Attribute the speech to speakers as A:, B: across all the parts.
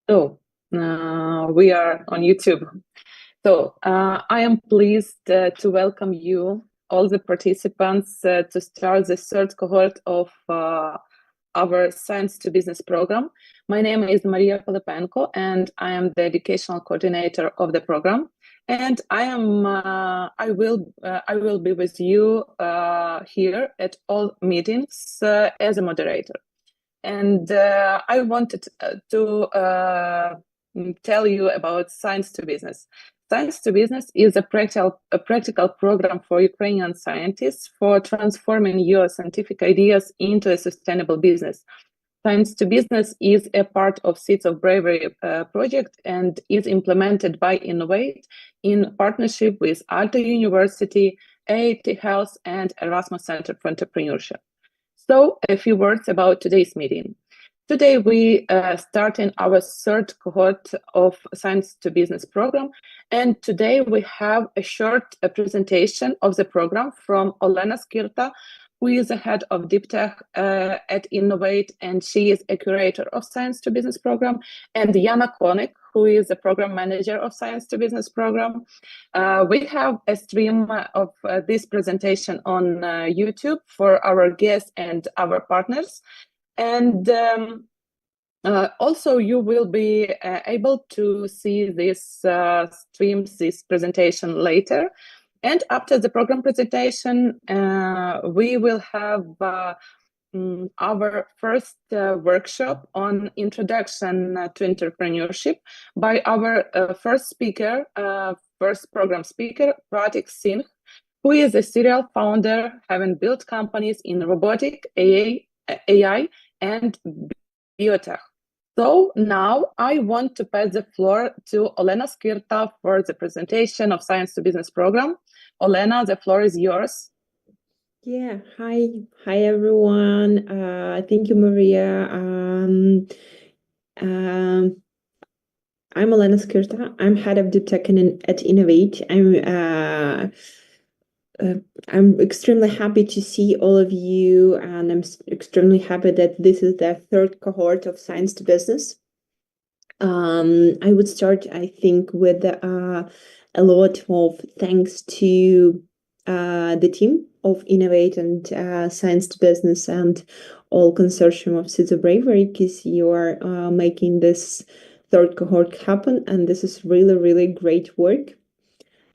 A: So we are on YouTube. So I am pleased to welcome you, all the participants, to start the third cohort of our Science2Business program. My name is Maria Filipenko, and I am the educational coordinator of the program. And I will be with you here at all meetings as a moderator. And I wanted to tell you about Science2Business. Science2Business is a practical program for Ukrainian scientists for transforming your scientific ideas into a sustainable business. Science2Business is a part of Seeds of Bravery project and is implemented by Innovate in partnership with Aalto University, EIT Health, and Erasmus Centre for Entrepreneurship. So a few words about today's meeting. Today we starting our third cohort of Science2Business program, and today we have a short presentation of the program from Olena Skyrta, who is the head of Deep Tech at Innovate, and she is a curator of Science2Business program, and Yana Konik, who is the program manager of Science2Business program. We have a stream of this presentation on YouTube for our guests and our partners. And also you will be able to see this this presentation later. And after the program presentation, we will have our first workshop on introduction to entrepreneurship by our first program speaker, Pratik Singh, who is a serial founder, having built companies in robotic, AI and biotech. So now I want to pass the floor to Olena Skyrta for the presentation of Science2Business program. Olena, the floor is yours.
B: Yeah, hi everyone. Thank you, Maria. I'm Olena Skyrta. I'm head of Deep Tech at Innovate. I'm extremely happy to see all of you, and I'm extremely happy that this is the third cohort of Science2Business. I would start, I think, with a lot of thanks to the team of Innovate and Science2Business and all consortium of Seeds of Bravery, because you are making this third cohort happen, and this is really, really great work.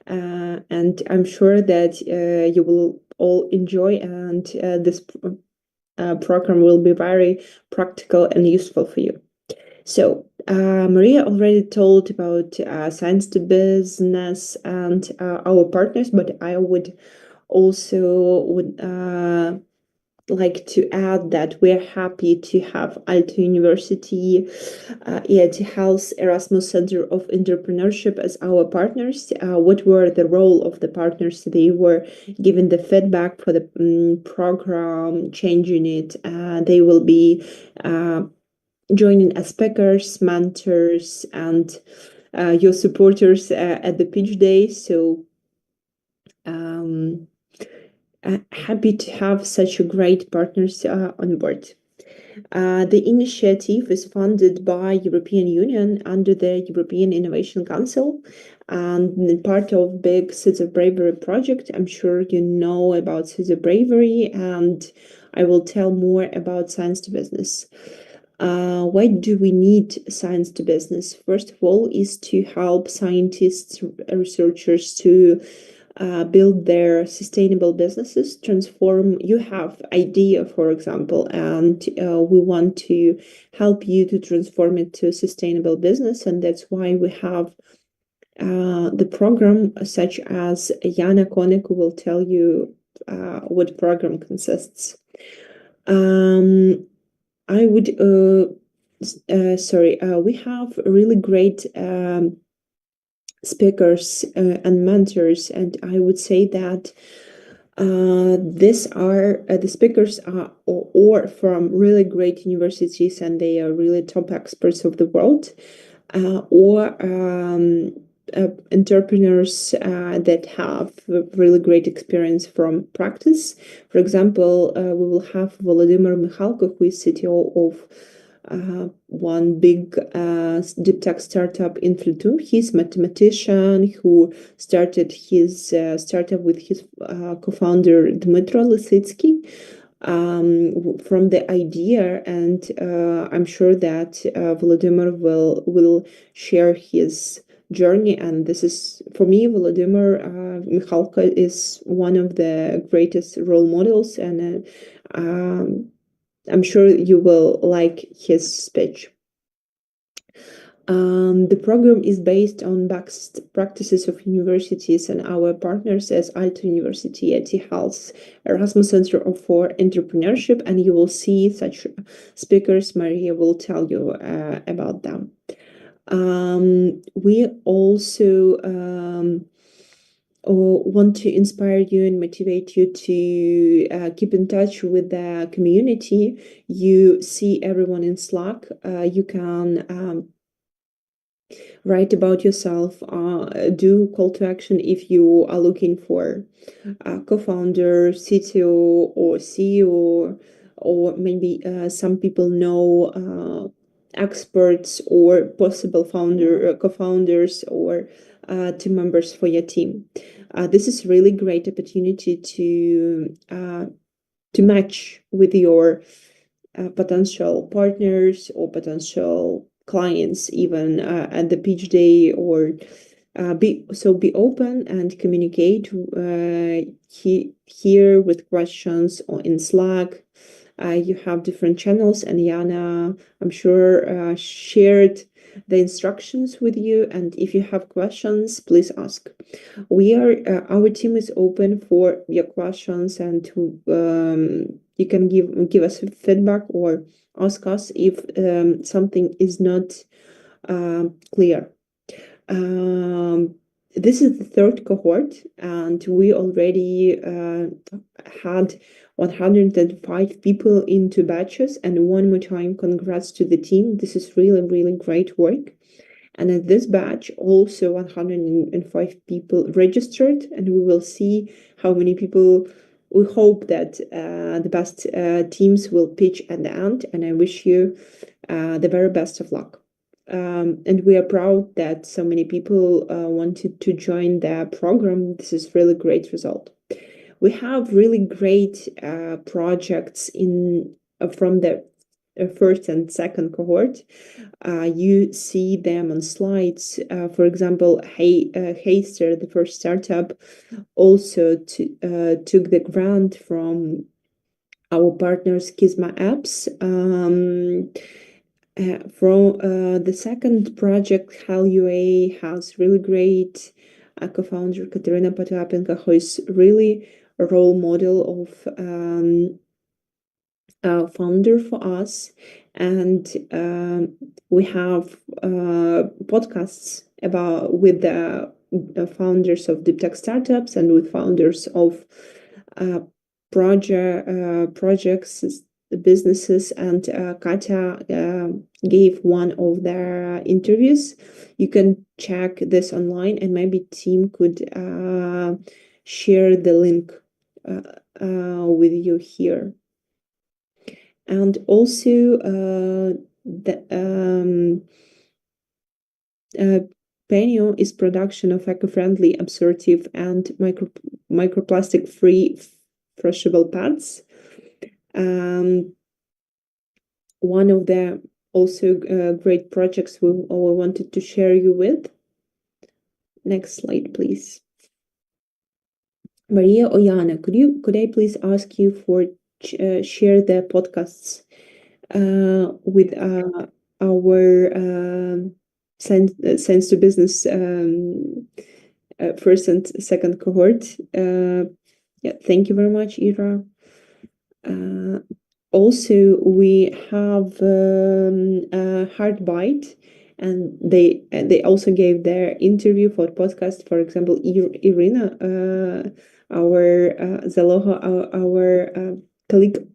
B: And I'm sure that you will all enjoy, and this program will be very practical and useful for you. So Maria already told about Science2Business and our partners, but I would like to add that we're happy to have Aalto University, EIT Health, Erasmus Centre of Entrepreneurship as our partners. What were the role of the partners? They were giving the feedback for the program, changing it. They will be joining as speakers, mentors, and your supporters at the pitch day. So happy to have such a great partners on board. The initiative is funded by European Union under the European Innovation Council and part of big Seeds of Bravery project. I'm sure you know about Seeds of Bravery, and I will tell more about Science2Business. Why do we need Science2Business? First of all, is to help scientists, researchers to build their sustainable businesses, transform. You have idea, for example, and we want to help you to transform it to a sustainable business, and that's why we have the program, such as Yana Konik will tell you what program consists. I would we have really great speakers and mentors, and I would say that these are the speakers are or from really great universities, and they are really top experts of the world, or entrepreneurs that have really great experience from practice. For example, we will have Volodymyr Mikhalko, who is CTO of one big deep tech startup in Flutum. He's a mathematician who started his startup with his co-founder Dmytro Lysitsky from the idea, and I'm sure that Volodymyr will share his journey. And this is, for me, Volodymyr Mikhalko is one of the greatest role models, and I'm sure you will like his speech. The program is based on best practices of universities and our partners as Aalto University, EIT Health, Erasmus Centre for Entrepreneurship, and you will see such speakers. Maria will tell you about them. We also want to inspire you and motivate you to keep in touch with the community. You see everyone in Slack. You can write about yourself, do call to action if you are looking for a co-founder, CTO or CEO, or maybe some people know experts or possible co-founders or team members for your team. This is really great opportunity to match with your potential partners or potential clients, even at the pitch day, or be open and communicate here with questions or in Slack. You have different channels, and Yana, I'm sure, shared the instructions with you. And if you have questions, please ask. Our team is open for your questions, and you can give us feedback or ask us if something is not clear. This is the third cohort, and we already had 105 people into batches. And one more time, congrats to the team. This is really, really great work. And at this batch, also 105 people registered, and we will see how many people. We hope that the best teams will pitch at the end, and I wish you the very best of luck. And we are proud that so many people wanted to join the program. This is really great result. We have really great projects from the first and second cohort. You see them on slides. For example, Hayster, the first startup, also took the grant from our partners Kisma Apps. From the second project, Hal UA has really great co-founder Katerina Potapenko, who is really a role model of founder for us. And we have podcasts with the founders of deep tech startups and with founders of projects, businesses, and Katya gave one of their interviews. You can check this online, and maybe team could share the link with you here. And also Penio is production of eco-friendly, absorptive, and microplastic-free flushable pads. One of the also great projects we wanted to share you with. Next slide, please. Maria Oyana, could I please ask you for share the podcasts with our Science2Business first and second cohort. Yeah, thank you very much, Ira. Also, we have Heartbite, and they also gave their interview for podcast. For example, Irina, our Zaloha, our colleague,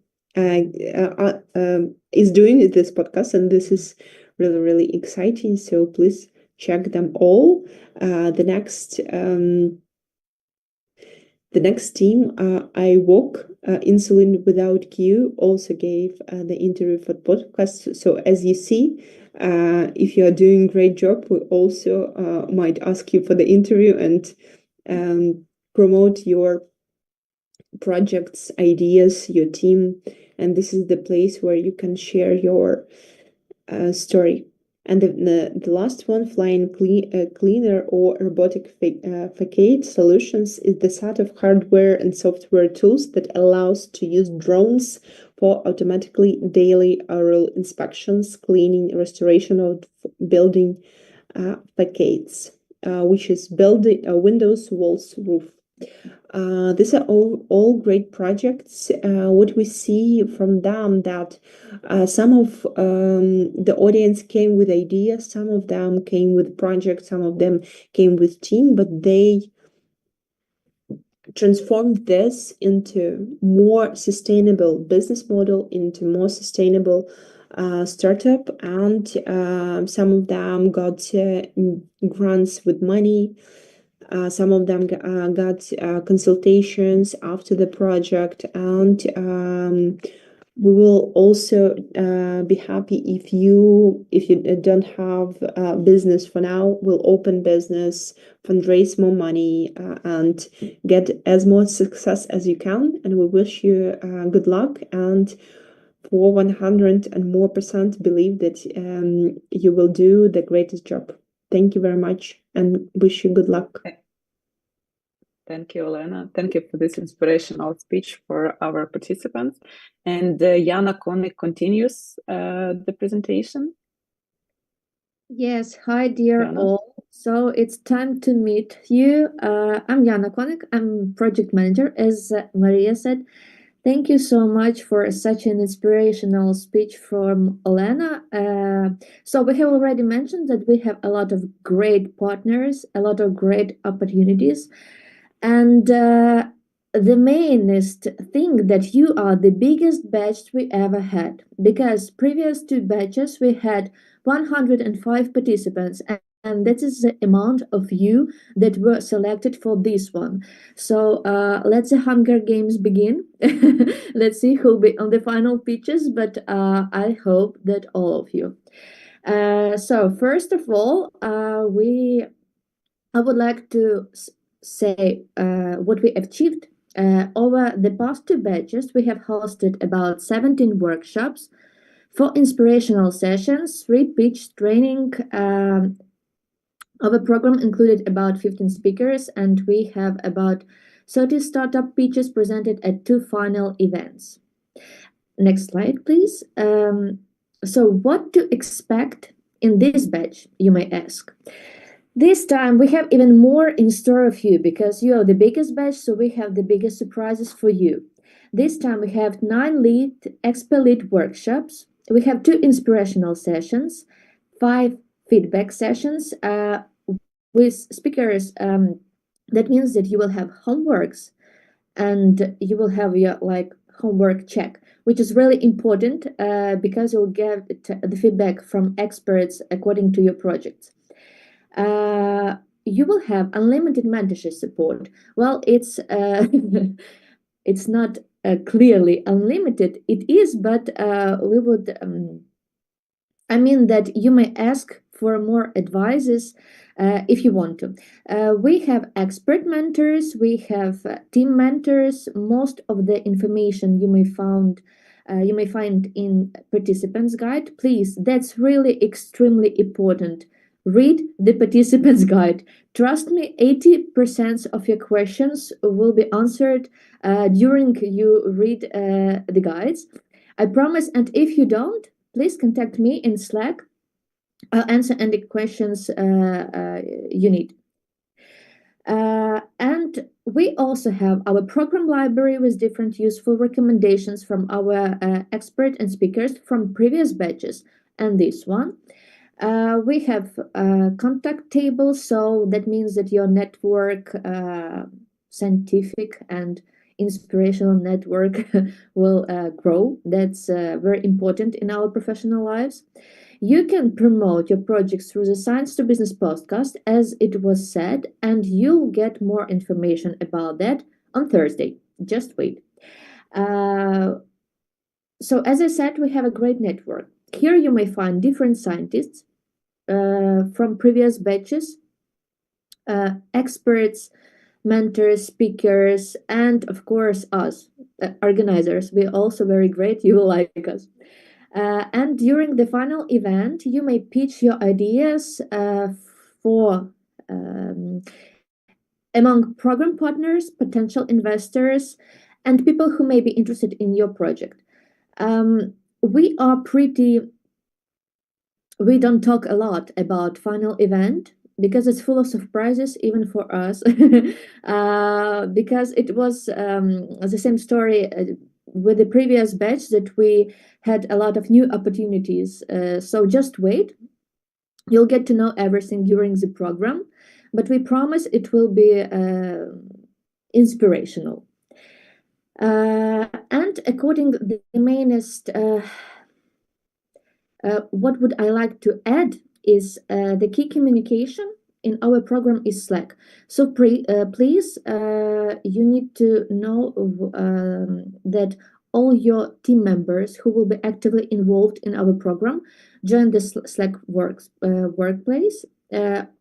B: is doing this podcast, and this is really, really exciting. So please check them all. The The next team, I Walk, Insulin Without Queue, also gave the interview for podcast. So as you see, if you are doing great job, we also might ask you for the interview and promote your projects, ideas, your team. And this is the place where you can share your story. And the last one, Flying Cleaner or Robotic Facade Solutions, is the set of hardware and software tools that allows to use drones for automatically daily rural inspections, cleaning, restoration of building facades, which is building windows, walls, roof. These are all great projects. What we see from them that some of the audience came with ideas, some of them came with projects, some of them came with team, but they transformed this into more sustainable business model, into more sustainable startup, and some of them got grants with money. Some of them got consultations after the project, and we will also be happy if you don't have a business for now. We'll open business, fundraise more money, and get as much success as you can. And we wish you good luck, and for 100% and more believe that you will do the greatest job. Thank you very much and wish you good luck.
A: Thank you, Olena. Thank you for this inspirational speech for our participants. And Jana Konik continues the presentation.
C: Yes, hi dear all. So it's time to meet you. I'm Jana Konik. I'm project manager, as Maria said. Thank you so much for such an inspirational speech from Olena. So we have already mentioned that we have a lot of great partners, a lot of great opportunities. And the mainest thing that you are the biggest batch we ever had, because previous two batches we had 105 participants, and that is the amount of you that were selected for this one. So let's the Hunger Games begin. Let's see who'll be on the final pitches, but I hope that all of you. So first of all, I would like to say what we achieved. Over the past two batches, we have hosted about 17 workshops, 4 inspirational sessions, 3 pitch training. Our program included about 15 speakers, and we have about 30 startup pitches presented at 2 final events. Next slide, please. So what to expect in this batch, you may ask. This time we have even more in store of you because you are the biggest batch, so we have the biggest surprises for you. This time we have 9 lead expert lead workshops. We have 2 inspirational sessions, 5 feedback sessions with speakers. That means that you will have homeworks and you will have your homework check, which is really important because you'll get the feedback from experts according to your projects. You will have unlimited mentorship support. Well, it's it's not clearly unlimited. It is, but we would. I mean that you may ask for more advices if you want to. We have expert mentors. We have team mentors. Most of the information you may find in participants guide. Please, that's really extremely important. Read the participants guide. Trust me, 80% of your questions will be answered during you read the guides. I promise. And if you don't, please contact me in Slack. I'll answer any questions you need. And we also have our program library with different useful recommendations from our experts and speakers from previous batches and this one. We have contact tables, so that means that your network, scientific and inspirational network will grow. That's very important in our professional lives. You can promote your projects through the Science2Business podcast, as it was said, and you'll get more information about that on Thursday. Just wait. So as I said, we have a great network. Here you may find different scientists from previous batches, experts, mentors, speakers, and of course us, organizers. We're also very great. You will like us. And during the final event, you may pitch your ideas for among program partners, potential investors, and people who may be interested in your project. We don't talk a lot about final event because it's full of surprises, even for us. Because it was the same story with the previous batch, that we had a lot of new opportunities. So just wait. You'll get to know everything during the program, but we promise it will be inspirational. And according to the mainest, what would I like to add is the key communication in our program is Slack. So please, you need to know that all your team members who will be actively involved in our program join the Slack workplace,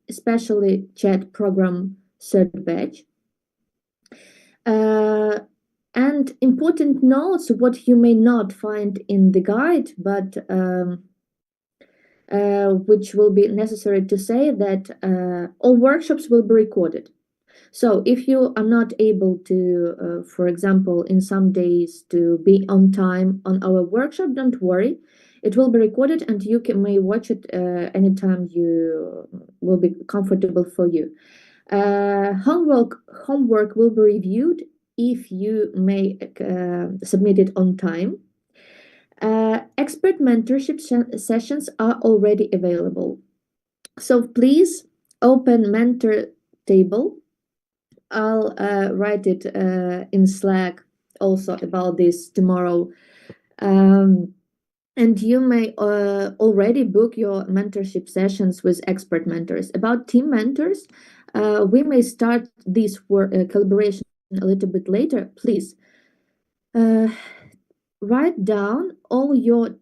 C: especially chat program third batch. And important notes, what you may not find in the guide, but which will be necessary to say that all workshops will be recorded. So if you are not able to, for example, in some days to be on time on our workshop, don't worry. It will be recorded and you may watch it anytime you will be comfortable for you. Homework will be reviewed if you may submit it on time. Expert mentorship sessions are already available. So please open mentor table. I'll write it in Slack also about this tomorrow. And you may already book your mentorship sessions with expert mentors. About team mentors, we may start this collaboration a little bit later. Please write down all your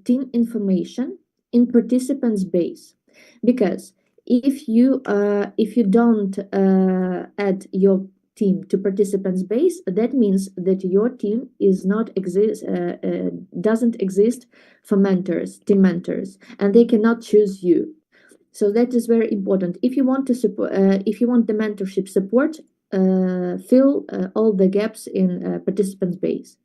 C: team information in participants base, because if you don't add your team to participants base, that means that your team doesn't exist for team mentors, and they cannot choose you. So that is very important. If you want to support, if you want the mentorship support, fill all the gaps in participants base.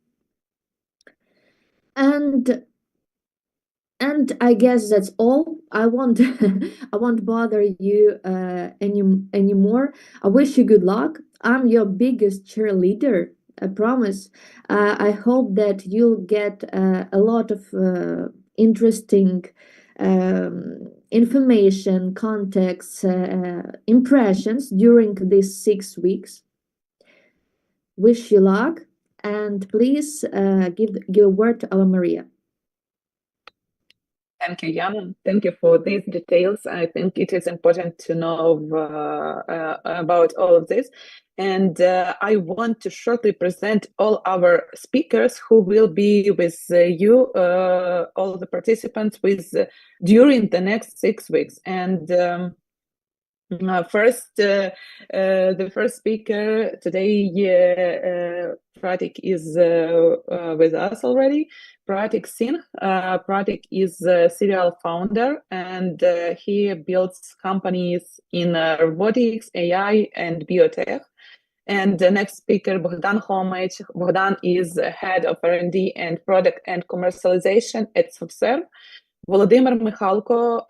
C: And I guess that's all. I won't bother you anymore. I wish you good luck. I'm your biggest cheerleader, I promise. I hope that you'll get a lot of interesting information, contacts, impressions during these 6 weeks. Wish you luck, and please give a word to our Maria.
A: Thank you, Jan. Thank you for these details. I think it is important to know about all of this. And I want to shortly present all our speakers who will be with you, all the participants during the next 6 weeks. And first, the first speaker today, Pratik is with us already. Pratik Singh. Pratik is a serial founder, and he builds companies in robotics, AI, and biotech. And the next speaker, Bogdan Homage. Bogdan is head of R&D and product and commercialization at Subserve. Volodymyr Mikhalko,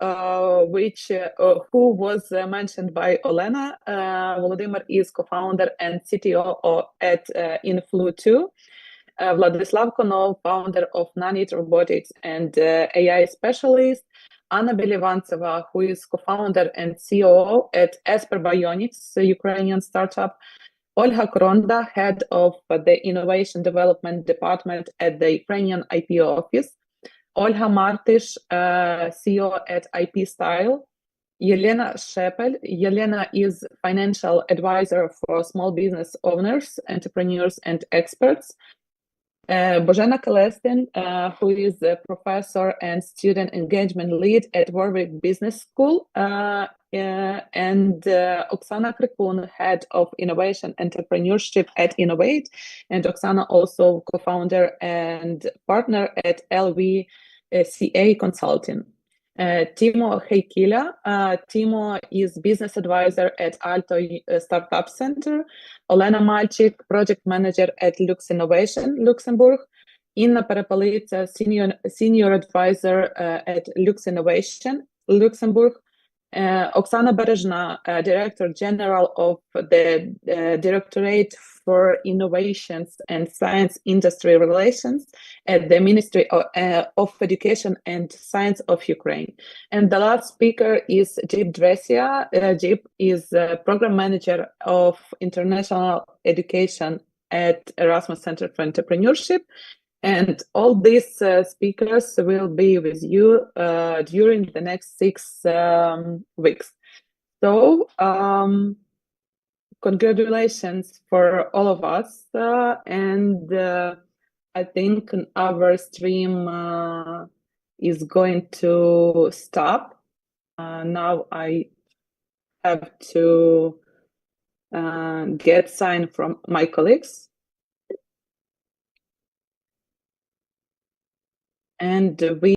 A: who was mentioned by Olena. Volodymyr is co-founder and CTO at Influ2. Vladislav Konov, founder of Nanit Robotics and AI specialist. Anna Belivantseva, who is co-founder and COO at Esper Bionics, a Ukrainian startup. Olga Kronda, head of the Innovation Development Department at the Ukrainian IP office. Olga Martish, CEO at IP Style. Olena Skyrta. Olena is financial advisor for small business owners, entrepreneurs, and experts. Bożena Kolestin, who is a professor and student engagement lead at Warwick Business School, and Oksana Krikun, head of innovation entrepreneurship at Innovate, and Oksana also co-founder and partner at LVCA Consulting. Timo Heikila. Timo is business advisor at Aalto Startup Center. Olena Malchik, project manager at Lux Innovation, Luxembourg. Inna Parapolita, senior advisor at Lux Innovation, Luxembourg. Oksana Berezhna, Director General of the Directorate for Innovations and Science Industry Relations at the Ministry of Education and Science of Ukraine. And the last speaker is Jeep Dresia. Jeep is Program Manager of International Education at Erasmus Centre for Entrepreneurship. And all these speakers will be with you during the next 6 weeks. So congratulations for all of us. And I think our stream is going to stop. Now I have to get sign from my colleagues. And we